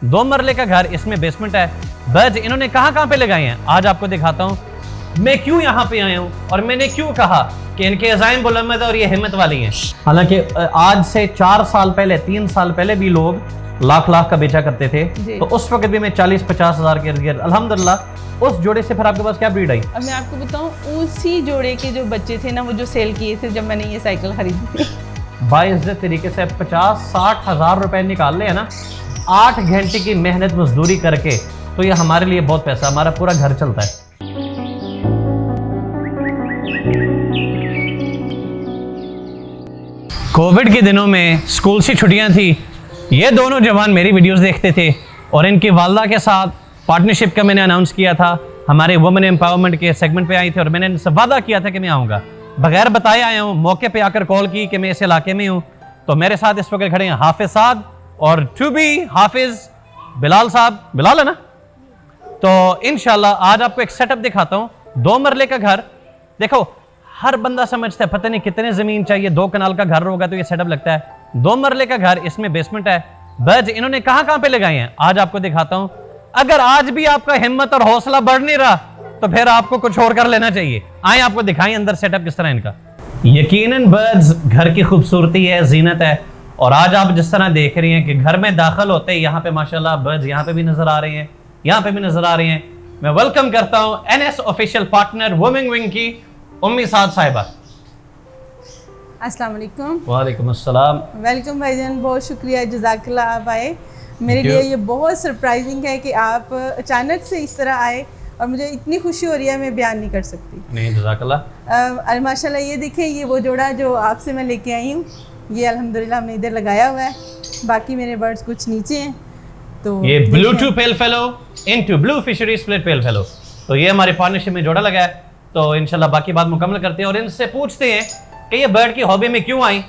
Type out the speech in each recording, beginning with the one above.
2 मरले का घर, इसमें बेसमेंट है। बर्ड्स इन्होंने कहां पे लगाए हैं आज आपको दिखाता हूं। मैं क्यों यहाँ पे आया हूँ और मैंने क्यों कहा कि इनके अज़ाइम बुलंद और ये हिम्मत वाली हैं। हालांकि आज से 4 साल पहले 3 साल पहले भी लोग लाख का बेचा करते थे, तो उस वक्त भी मैं 40-50 हज़ार के इर्द-गिर्द। अल्हम्दुलिल्लाह उस जोड़े से फिर आपके पास क्या ब्रीड आई? अब मैं आपको बताऊं, उसी जोड़े के जो बच्चे थे ना, वो जो सेल किए थे जब मैंने ये साइकिल खरीदी थी। बाइज्जत तरीके से 50-60 हज़ार रुपए निकाल ले है ना, 8 घंटे की मेहनत मजदूरी करके, तो ये हमारे लिए बहुत पैसा, हमारा पूरा घर चलता है। कोविड के दिनों में स्कूल से छुट्टियां थी, ये दोनों जवान मेरी वीडियोस देखते थे और इनकी वालदा के साथ पार्टनरशिप का मैंने अनाउंस किया था। हमारे वुमेन एम्पावरमेंट के सेगमेंट पे आई थी और मैंने इनसे वादा किया था कि मैं आऊँगा। बगैर बताए आया हूँ, मौके पे आकर कॉल की कि मैं इस इलाके में हूँ। तो मेरे साथ इस वक्त खड़े हैं हाफिज साहब और टू बी हाफिज बिलाल साहब। बिलाल है ना? तो इंशाल्लाह आज आपको एक सेटअप दिखाता हूँ। 2 मरले का घर, देखो हर बंदा समझता है पता नहीं कितने ज़मीन चाहिए, 2 कनाल का घर होगा तो ये सेटअप लगता है। 2 मरले का घर, इसमें बेसमेंट है। बर्ड्स इन्होंने कहां पे लगाए हैं आज आपको दिखाता हूं। अगर आज भी आपका हिम्मत और हौसला बढ़ नहीं रहा तो फिर आपको कुछ और कर लेना चाहिए। आए आपको दिखाएं अंदर सेटअप किस तरह इनका। यकीनन बर्ड्स घर की खूबसूरती है, जीनत है। और आज आप जिस तरह देख रही हैं कि घर में दाखिल होते ही यहाँ पे माशाल्लाह बर्ड्स यहाँ पे भी नजर आ रही हैं, यहाँ पे भी नजर आ रही हैं। मैं वेलकम करता हूँ NS official partner women wing की उम्मी साद साहिबा। अस्सलाम वालेकुम। वालेकुम अस्सलाम। वेलकम भाईजान, बहुत शुक्रिया, जज़ाकल्लाह आप आए। मेरे लिए ये बहुत सरप्राइजिंग है कि आप अचानक से इस तरह आए और मुझे इतनी खुशी हो रही है, मैं बयान नहीं कर सकती। नहीं, जज़ाकल्लाह। माशाल्लाह ये देखें, ये वो जोड़ा जो आपसे मैं लेके आई हूँ, ये अल्हम्दुलिल्लाह हमने इधर लगाया हुआ है। बाकी मेरे बर्ड्स कुछ नीचे हैं। तो ये blue to pale fellow into blue fishery split pale fellow, तो ये हमारे पार्टनरशिप में जोड़ा लगा है। तो इंशाल्लाह बाकी बात मुकम्मल करते हैं और इनसे पूछते हैं कि ये बर्ड की हॉबी में क्यों आई,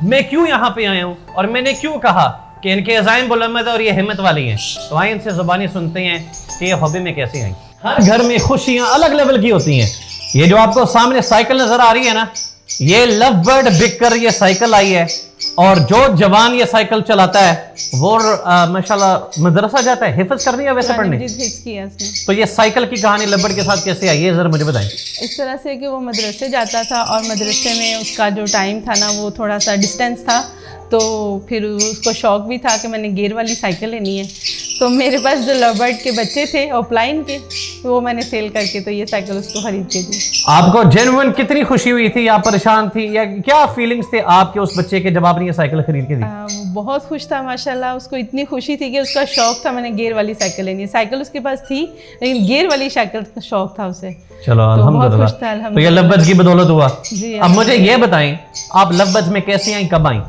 मैं क्यों यहाँ पे आया हूँ और मैंने क्यों कहा कि इनके अज़ाइम बुलंद और ये हिम्मत वाली हैं। तो आइए इनसे ज़ुबानी सुनते हैं कि ये हॉबी में कैसे आई। हर घर में खुशियाँ अलग लेवल की होती हैं। ये जो आपको सामने साइकिल नजर आ रही है ना, ये लव बर्ड बिक कर ये साइकिल आई है। और जो जवान ये साइकिल चलाता है वो माशाल्लाह मदरसा जाता है हिफ्ज़ करने या वैसे पढ़ने। तो ये साइकिल की कहानी लव बर्ड के साथ कैसे आई, ये जरा मुझे बताएं। इस तरह से कि वो मदरसे जाता था और मदरसे में उसका जो टाइम था ना, वो थोड़ा सा डिस्टेंस था, तो फिर उसको शौक भी था कि मैंने गियर वाली साइकिल लेनी है। तो मेरे पास जो लव बर्ड के बच्चे थे ऑफलाइन के, तो वो मैंने सेल करके तो ये साइकिल उसको खरीद के दी। आपको जेन्युइन कितनी खुशी हुई थी, या परेशान थी, या क्या फीलिंग्स थे आपके उस बच्चे के जब आपने ये साइकिल खरीद के दी? वो बहुत खुश था माशाल्लाह। उसको इतनी खुशी थी कि उसका शौक था मैंने गियर वाली साइकिल लेनी है। साइकिल उसके पास थी लेकिन गियर वाली साइकिल का शौक था उसे। चलो तो अल्हम्दुलिल्लाह। तो ये लव की बदौलत हुआ। जी, अब मुझे ये बताएं, आप लव में कैसे आई, कब आई?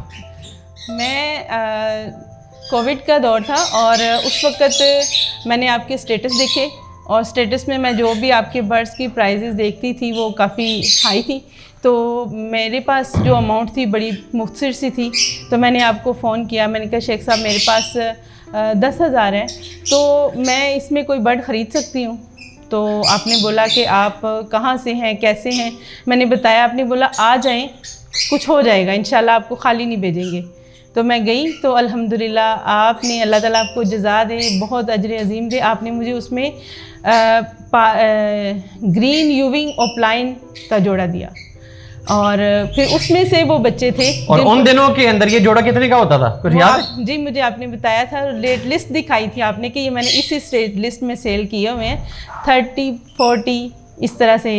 मैं कोविड का दौर था और उस वक्त मैंने आपके स्टेटस देखे और स्टेटस में मैं जो भी आपके बर्ड्स की प्राइजेस देखती थी वो काफ़ी हाई थी। तो मेरे पास जो अमाउंट थी बड़ी मुख्तसर सी थी, तो मैंने आपको फ़ोन किया। मैंने कहा शेख साहब मेरे पास 10,000 है, तो मैं इसमें कोई बर्ड ख़रीद सकती हूँ? तो आपने बोला कि आप कहाँ से हैं, कैसे हैं। मैंने बताया, आपने बोला आ जाएं, कुछ हो जाएगा इंशाल्लाह, आपको खाली नहीं भेजेंगे। तो मैं गई तो अल्हम्दुलिल्लाह आपने, अल्लाह ताला आपको जज़ा दे, बहुत अजर अजीम दे, आपने मुझे उसमें ग्रीन यूविंग ऑफलाइन का जोड़ा दिया और फिर उसमें से वो बच्चे थे। और उन दिनों के अंदर ये जोड़ा कितने का होता था, कुछ याद है? जी मुझे आपने बताया था, रेट लिस्ट दिखाई थी आपने कि ये मैंने इसी रेट लिस्ट में सेल किए हुए हैं, 30-40 इस तरह से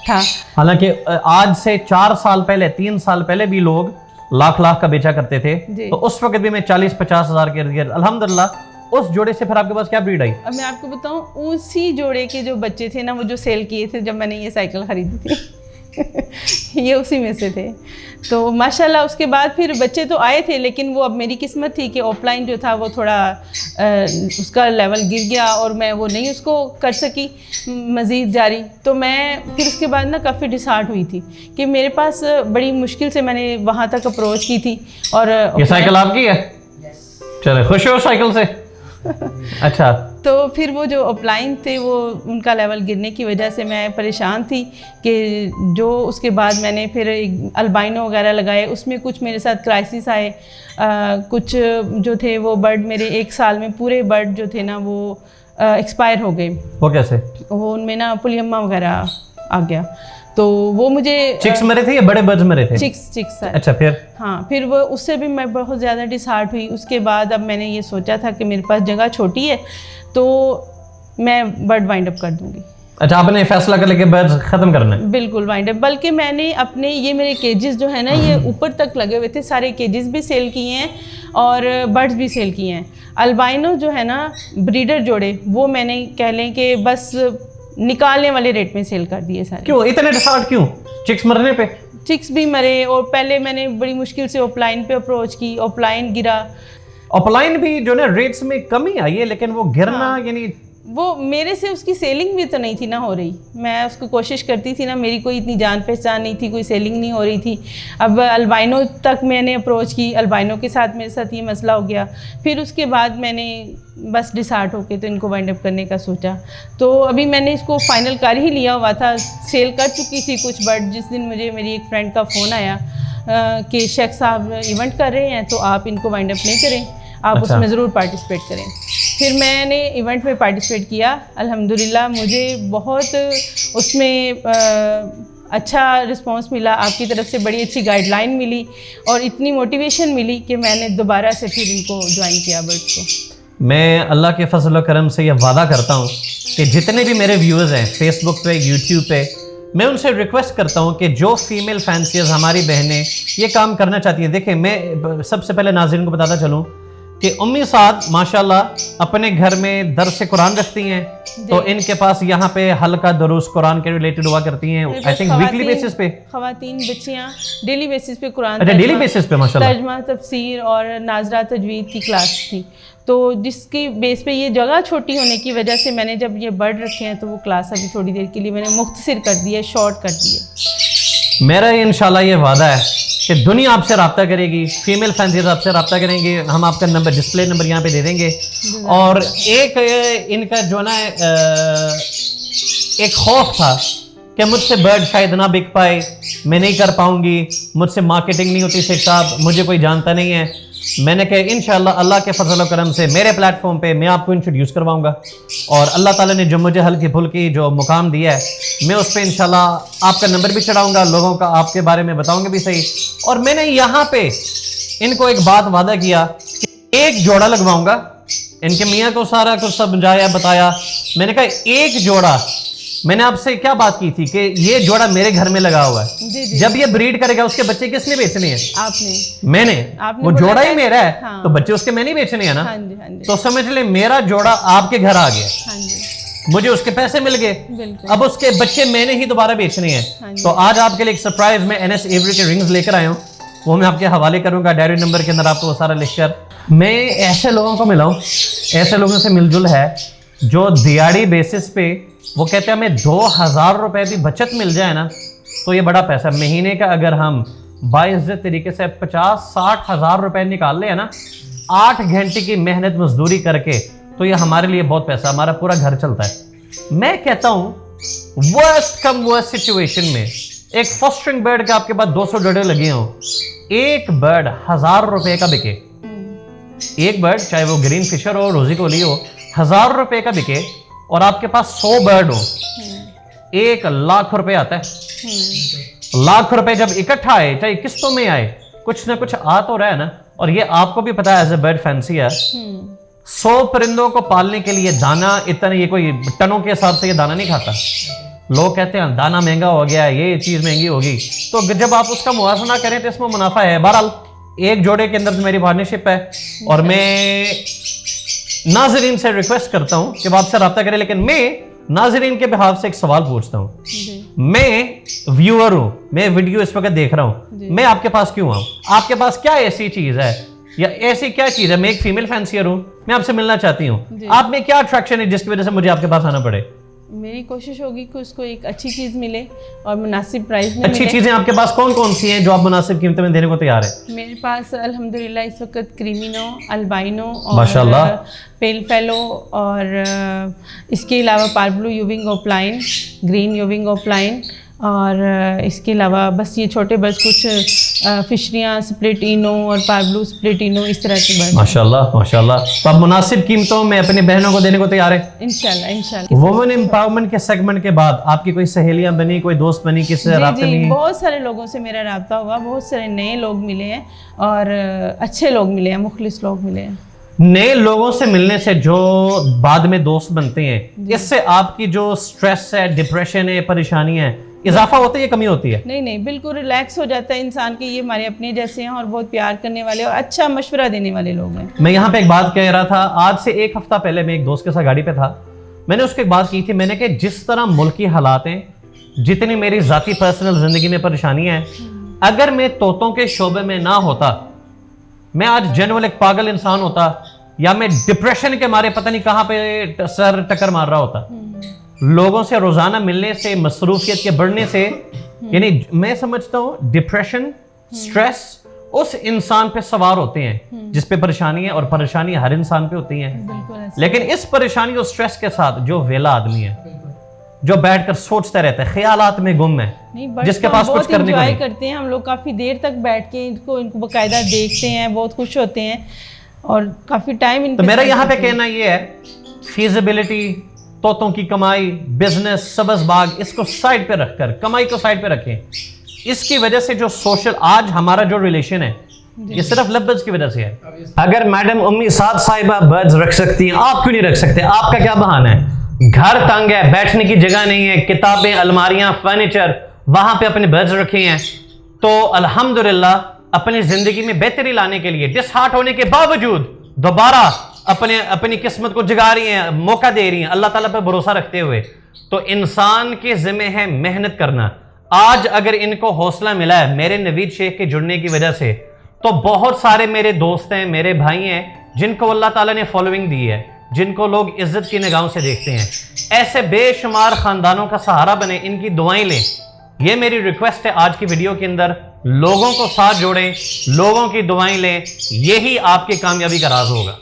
था। हालांकि आज से 4 साल पहले 3 साल पहले भी लोग लाख का बेचा करते थे, तो उस वक्त भी मैं 40-50 हज़ार के इर्द-गिर्द। अल्हम्दुलिल्लाह उस जोड़े से फिर आपके पास क्या ब्रीड आई? अब मैं आपको बताऊं, उसी जोड़े के जो बच्चे थे ना, वो जो सेल किए थे जब मैंने ये साइकिल खरीदी थी ये उसी में से थे। तो माशाल्लाह उसके बाद फिर बच्चे तो आए थे, लेकिन वो अब मेरी किस्मत थी कि ऑफलाइन जो था वो थोड़ा उसका लेवल गिर गया और मैं वो नहीं उसको कर सकी मज़ीद जारी। तो मैं फिर उसके बाद ना काफ़ी डिसहार्ट हुई थी कि मेरे पास बड़ी मुश्किल से मैंने वहाँ तक अप्रोच की थी। और ये साइकिल आपकी है? चले खुश हो साइकिल से? अच्छा, तो फिर वो जो अपलाइन थे वो उनका लेवल गिरने की वजह से मैं परेशान थी कि जो उसके बाद मैंने फिर एक अल्बाइनो वगैरह लगाए, उसमें कुछ मेरे साथ क्राइसिस आए। कुछ जो थे वो बर्ड मेरे 1 साल में पूरे बर्ड जो थे ना वो एक्सपायर हो गए। वो कैसे? वो उनमें ना पुलियम्मा वगैरह आ गया, तो वो मुझे चिक्स मरे थे या बड़े बर्ड्स मरे थे? चिक्स। अच्छा, फिर? हाँ, फिर वो उससे भी मैं बहुत ज़्यादा डिसहार्ट हुई। उसके बाद अब मैंने ये सोचा था कि मेरे पास जगह छोटी है तो मैं बर्ड वाइंड अप कर दूंगी। अच्छा, आपने फैसला कर लिया कि बर्ड्स खत्म करना है? बिल्कुल वाइंड अप। बल्कि मैंने अपने ये मेरे केजेस जो है ना ये ऊपर तक लगे हुए थे, सारे केजेस भी सेल किए हैं और बर्ड्स भी सेल किए हैं। अल्बाइनो जो है ना ब्रीडर जोड़े, वो मैंने कह लें कि बस निकालने वाले रेट में सेल कर दिए सारे। क्यों इतने डिसहार्ट क्यों? चिक्स मरने पे? चिक्स भी मरे और पहले मैंने बड़ी मुश्किल से ऑफलाइन पे अप्रोच की, ऑफलाइन गिरा। ऑफलाइन भी जो ना रेट्स में कमी आई है, लेकिन वो गिरना यानी वो मेरे से उसकी सेलिंग भी तो नहीं थी ना हो रही। मैं उसको कोशिश करती थी ना, मेरी कोई इतनी जान पहचान नहीं थी, कोई सेलिंग नहीं हो रही थी। अब अल्बाइनो तक मैंने अप्रोच की, अल्बाइनो के साथ मेरे साथ ये मसला हो गया। फिर उसके बाद मैंने बस डिसहार्ट होके तो इनको वाइंड अप करने का सोचा। तो अभी मैंने इसको फाइनल कर ही लिया हुआ था, सेल कर चुकी थी कुछ बर्ड। जिस दिन मुझे मेरी एक फ्रेंड का फ़ोन आया कि शेख साहब इवेंट कर रहे हैं तो आप इनको वाइंड अप नहीं करें, आप अच्छा। उसमें ज़रूर पार्टिसिपेट करें। फिर मैंने इवेंट में पार्टिसिपेट किया। अल्हम्दुलिल्लाह मुझे बहुत उसमें अच्छा रिस्पांस मिला, आपकी तरफ से बड़ी अच्छी गाइडलाइन मिली और इतनी मोटिवेशन मिली कि मैंने दोबारा से फिर इनको ज्वाइन किया बर्ड्स को। मैं अल्लाह के फजल व करम से यह वादा करता हूँ कि जितने भी मेरे व्यूअर्स हैं फेसबुक पे, यूट्यूब पे, मैं उनसे रिक्वेस्ट करता हूँ कि जो फीमेल फैंसियर्स हमारी बहनें ये काम करना चाहती है। देखिए, मैं सबसे पहले नाज़रीन को बताता चलूँ कि उम्मी साद माशाल्लाह अपने घर में दर्स कुरान रखती हैं, तो इनके पास यहाँ पे हल्का दुरूस कुरान के रिलेटेड हुआ करती हैं। आई थिंक वीकली बेसिस पे खवातीन बच्चियाँ डेली बेसिस पे कुरान, अच्छा डेली बेसिस पे माशाल्लाह तर्जमा, तफसीर और नाजरा तजवीद की क्लास थी। तो जिसकी बेस पे ये जगह छोटी होने की वजह से मैंने जब ये बर्ड रखे हैं तो वो क्लास अभी थोड़ी देर के लिए मैंने मुख्तसर कर दिया, शॉर्ट कर दिए। मेरा इंशाल्लाह ये वादा है कि दुनिया आपसे रब्ता करेगी, फीमेल फैंसीज आपसे रब्ता करेंगे। हम आपका नंबर, डिस्प्ले नंबर यहाँ पे दे देंगे। और एक इनका जो ना एक खौफ था कि मुझसे बर्ड शायद ना बिक पाए, मैं नहीं कर पाऊंगी, मुझसे मार्केटिंग नहीं होती, शेख साहब मुझे कोई जानता नहीं है। मैंने कहा इंशाल्लाह अल्लाह के फजल करम से मेरे प्लेटफॉर्म पे मैं आपको इंट्रोड्यूस करवाऊंगा और अल्लाह ताला ने जो मुझे हल्की फुल्की जो मुकाम दिया है मैं उस पर इंशाल्लाह आपका नंबर भी चढ़ाऊंगा, लोगों का आपके बारे में बताऊंगा भी सही। और मैंने यहाँ पे इनको एक बात वादा किया कि एक जोड़ा लगवाऊंगा। इनके मियाँ को सारा कुछ समझाया, बताया। मैंने कहा एक जोड़ा, मैंने आपसे क्या बात की थी कि ये जोड़ा मेरे घर में लगा हुआ है, जी, जब ये ब्रीड करेगा उसके बच्चे किसने बेचने हैं? आपने वो बोला जोड़ा था? ही मेरा है। हाँ। तो बच्चे उसके मैंने बेचने हैं ना। हाँ जी, हाँ जी। तो समझ ले मेरा जोड़ा आपके घर आ गया, हाँ जी, मुझे उसके पैसे मिल गए, बिल्कुल। अब उसके बच्चे मैंने ही दोबारा बेचने हाँ हैं। जी। तो आज आपके लिए एक सरप्राइज मैं NS एवरी के रिंग्स लेकर आया हूँ, वो मैं आपके हवाले करूंगा डायरी नंबर के अंदर, आपको वो सारा लिखकर। मैं ऐसे लोगों को मिला हूँ, ऐसे लोगों से मिलजुल है जो दिहाड़ी बेसिस पे वो कहते हैं हमें 2000 रुपए भी बचत मिल जाए ना तो ये बड़ा पैसा। महीने का अगर हम बाइज्जत तरीके से 50-60 हज़ार रुपए निकाल ले ना 8 घंटे की मेहनत मजदूरी करके, तो ये हमारे लिए बहुत पैसा, हमारा पूरा घर चलता है। मैं कहता हूँ वर्स्ट कम वर्स्ट सिचुएशन में एक फॉस्टरिंग बर्ड का आपके पास 200 जोड़े लगे हों, एक बर्ड 1000 रुपए का बिके। एक बर्ड चाहे वो ग्रीन फिशर हो, रोजी कोली हो, 1000 रुपए का बिके और आपके पास 100 बर्ड हो, 1 लाख रुपए आता है। लाख रुपए जब इकट्ठा आए, चाहे किस्तों में आए, कुछ ना कुछ आ तो रहा है ना। और ये आपको भी पता है एज ए बर्ड फैंसियर, 100 परिंदों को पालने के लिए दाना इतना, ये कोई टनों के हिसाब से ये दाना नहीं खाता। लोग कहते हैं दाना महंगा हो गया, ये चीज महंगी होगी, तो जब आप उसका मुआवजा करें तो इसमें मुनाफा है। बहरहाल एक जोड़े के अंदर मेरी पार्टनरशिप है और मैं नाजरीन से रिक्वेस्ट करता हूं कि वो आपसे रब्ता करें, लेकिन मैं नाजरीन के बिहाफ से एक सवाल पूछता हूं। मैं व्यूअर हूं, मैं वीडियो इस वक्त देख रहा हूं, मैं आपके पास क्यों आऊं? आपके पास क्या ऐसी चीज है या ऐसी क्या चीज है? मैं एक फीमेल फैंसियर हूं, मैं आपसे मिलना चाहती हूँ, आप में क्या अट्रैक्शन है जिसकी वजह से मुझे आपके पास आना पड़े? मेरी कोशिश होगी कि उसको एक अच्छी चीज़ मिले और मुनासिब प्राइस में अच्छी मिले। चीजें आपके पास कौन कौन सी हैं जो आप मुनासिब कीमत में देने को तैयार है? मेरे पास अल्हम्दुलिल्लाह इस वक्त क्रीमिनो, अल्बाइनो और माशाल्लाह। पेल फेलो और इसके अलावा पार्ब्लू यूविंग ऑफलाइन, ग्रीन यूविंग ऑफलाइन और इसके अलावा बस ये छोटे बस कुछ फिशरियाँ स्प्लिट इनो और पार्ब्लू स्प्लिट इनो इस तरह के बस। माशाल्लाह माशाल्लाह। तो आप मुनासिब कीमतों में अपनी बहनों को देने को तैयार है? इंशाल्लाह इंशाल्लाह। वुमेन एम्पावरमेंट के सेगमेंट के बाद आपकी कोई सहेलियां बनी, कोई दोस्त बनी, किसी से राब्ते जी, में? बहुत सारे लोगों से मेरा रब्ता हुआ, बहुत सारे नए लोग मिले हैं और अच्छे लोग मिले हैं, मुखलिस लोग मिले हैं। नए लोगों से मिलने से जो बाद में दोस्त बनते हैं, इससे आपकी जो स्ट्रेस है, डिप्रेशन है, परेशानी है, इजाफा होता है या कमी होती है? नहीं नहीं, बिल्कुल रिलैक्स हो जाता है इंसान के। ये हमारे अपने जैसे हैं और बहुत प्यार करने वाले और अच्छा मशवरा देने वाले लोग हैं। मैं यहाँ पे एक बात कह रहा था, आज से एक हफ्ता पहले मैं एक दोस्त के साथ गाड़ी पे था, मैंने उसको एक बात की थी, मैंने कहा जिस तरह मुल्क की हालात हैं, जितनी मेरी जाती पर्सनल जिंदगी में परेशानी है, अगर मैं तोतों के शोबे में ना होता, मैं आज जनरल एक पागल इंसान होता या मैं डिप्रेशन के मारे पता नहीं कहां पे सर टक्कर मार रहा होता। लोगों से रोजाना मिलने से, मसरूफियत के बढ़ने से, यानी मैं समझता हूं डिप्रेशन, स्ट्रेस उस इंसान पे सवार होते हैं जिस पे परेशानी है, और परेशानी हर इंसान पे होती है। बिल्कुल ऐसे। लेकिन इस परेशानी और स्ट्रेस के साथ जो वेला आदमी है, जो बैठकर सोचता रहता है, ख्यालात में गुम है, नहीं, बट जिसके हम पास कुछ बहुत करने को enjoy नहीं। करते हैं हम लोग, काफ़ी देर तक बैठ के इनको बाकायदा देखते हैं, बहुत खुश होते हैं और काफ़ी टाइम इन तो मेरा यहाँ पे कहना ये है, फीजिबिलिटी, तोतों की कमाई, बिजनेस, सब्ज बाग, इसको साइड पे रखकर कमाई को साइड पे रखें। इसकी वजह से जो सोशल आज हमारा जो रिलेशन है, ये सिर्फ लफ्ज की वजह से है। अगर मैडम उम्मी साहब साहिबा बर्ड्स रख सकती हैं, आप क्यों नहीं रख सकते? आपका क्या बहाना है? घर तंग है, बैठने की जगह नहीं है, किताबें, अलमारियां, फर्नीचर, वहां पे अपने बर्ड्स रखे हैं। तो अल्हम्दुलिल्लाह अपनी जिंदगी में बेहतरी लाने के लिए डिसहार्ट होने के बावजूद दोबारा अपनी किस्मत को जगा रही हैं, मौका दे रही हैं, अल्लाह ताला पर भरोसा रखते हुए। तो इंसान के जिम्मे है मेहनत करना। आज अगर इनको हौसला मिला है मेरे नवीद शेख के जुड़ने की वजह से, तो बहुत सारे मेरे दोस्त हैं, मेरे भाई हैं, जिनको अल्लाह ताला ने फॉलोइंग दी है, जिनको लोग इज्जत की निगाहों से देखते हैं। ऐसे बेशुमार खानदानों का सहारा बने, इनकी दुआएं लें। ये मेरी रिक्वेस्ट है आज की वीडियो के अंदर, लोगों को साथ जोड़ें, लोगों की दुआएं लें, यही आपकी कामयाबी का राज होगा।